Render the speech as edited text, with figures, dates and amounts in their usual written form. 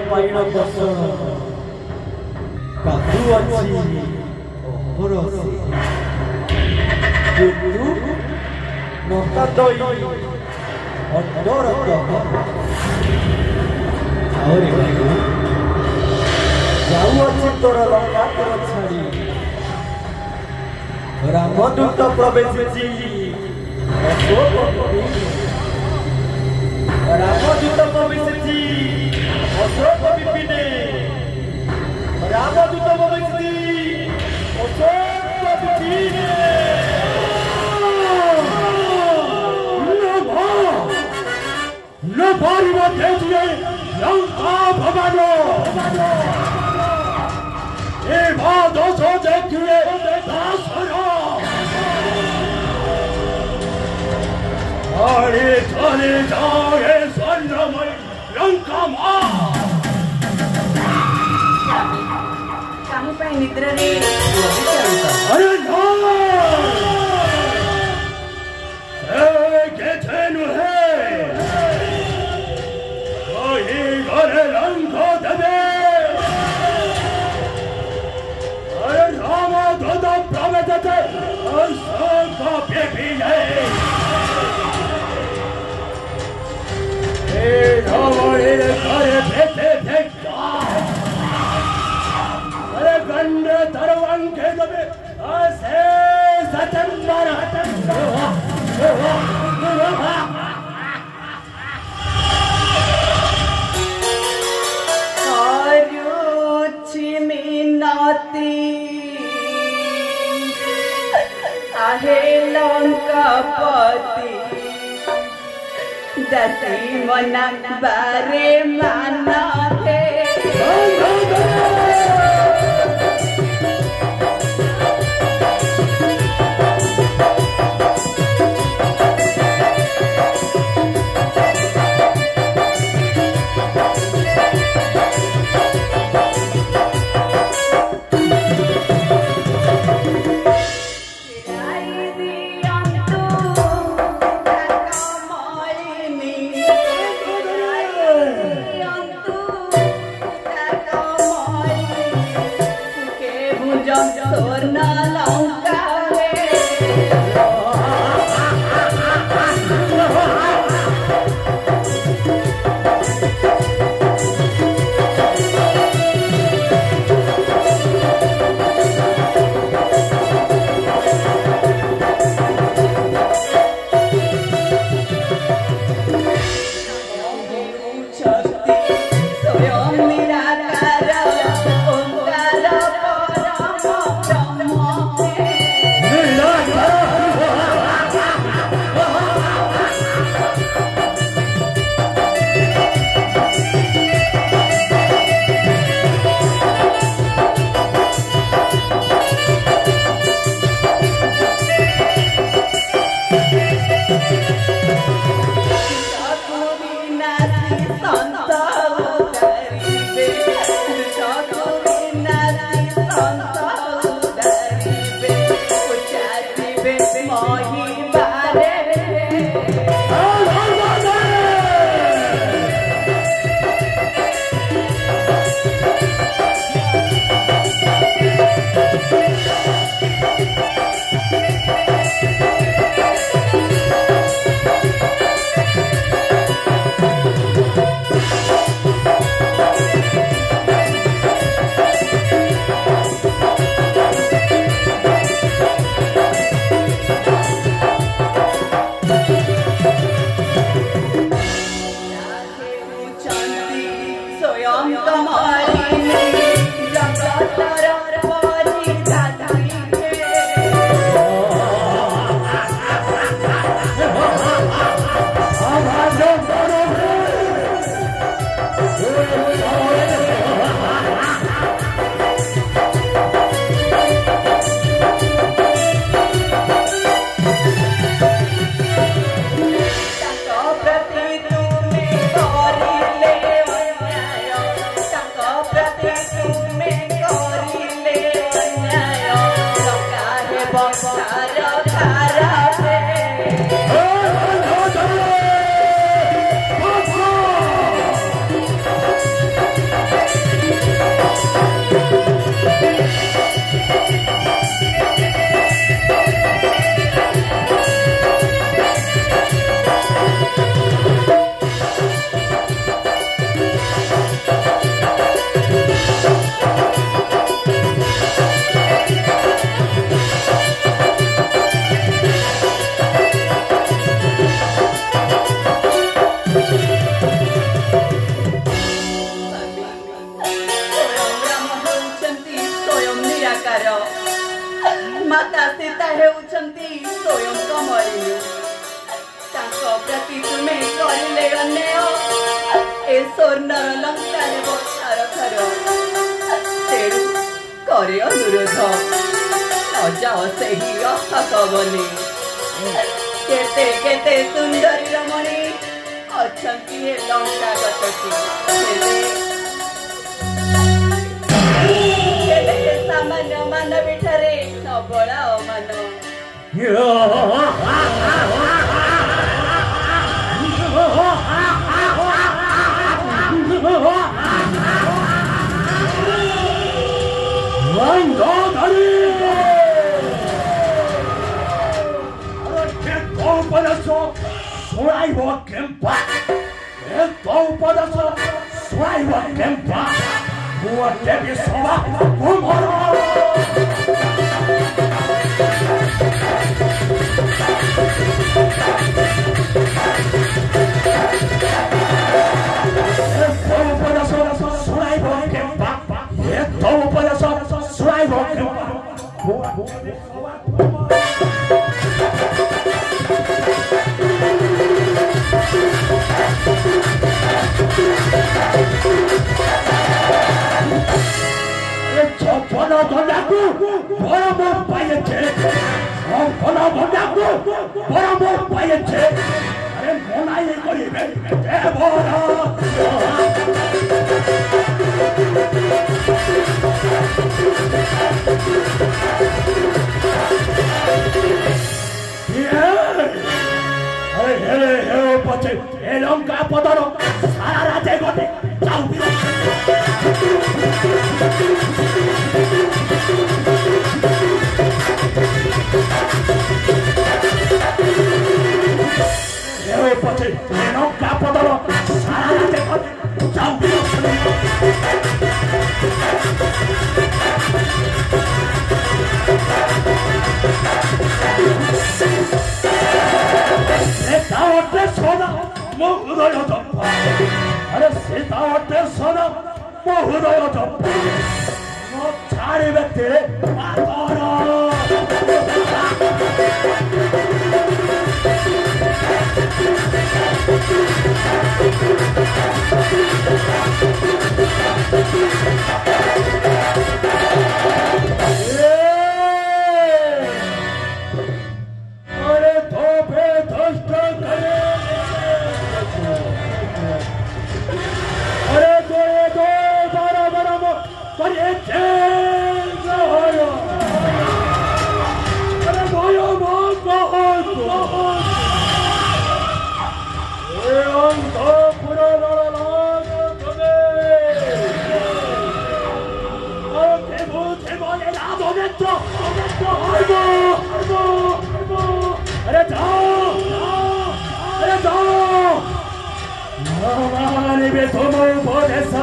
पाइण बसन कादू अछि ओहरसी किंतु नता दई अडरत और जाऊ अछि तोर लंका तोर छाड़ी रामदूत प्रवेश रामदूत प्रवेश अशोक विपिने रामदूत प्रवेश अशोक विपिने न भारी तेजिए लंका भवानो ए भादोष देखिए दासरा अरे चले जाए स्वर्णमय लंका मां काहू पे निद्रा रे अरे ना के छेनु है ओही घरे लंका देवे अरे राम दूत प्रवेश अशोक विपिने अरे गंड तरवंके दबे असे सचंदर आरुचि मिनती आहे लंकापति दसी मना बारे माना थे ହେଉଛନ୍ତି ସ୍ୱୟଂ କମଳିନୀ। ତାଙ୍କ ପ୍ରତି ତୁମେ କରିଲେ ଅନ୍ୟାୟ। ଏ ସ୍ୱର୍ଣ୍ଣର ଲଙ୍କାରେ ବର୍ଷାର ଥର। ତେଣୁ करे अनुरोध न जाओ ସେହି ଅଶୋକ ବନେ। କେତେ କେତେ ସୁନ୍ଦରୀ ରମଣୀ ଅଛନ୍ତି ଏ ଲଙ୍କା ଗଛଟି। ହେଲେ ସାମାନ୍ୟ ମାନବୀ ଠାରେ ନବଳା ଅମାନ। লঙ্কা পদর সারা রাতে গটে যাও পথে লঙ্কা পদর সারা রাতে গটে যাও সোনা ମୋ ହୃଦୟ ଜପ ଆରେ ସୀତା ଅଟେ ସୋନା ମୋ ହୃଦୟ ଜପ ମୋ ଛାଡ଼ିବେ ତେରେ ପାତର अरे धोबे धष्ट करे अरे दो बारा बारा पर ये चेंज होयो अरे होयो बहुत ये अंत पूरा लड़ालाग तबे और तेबो ये राधो नेत्रो आइबो अरे जाओ माने बे तुम उपदेश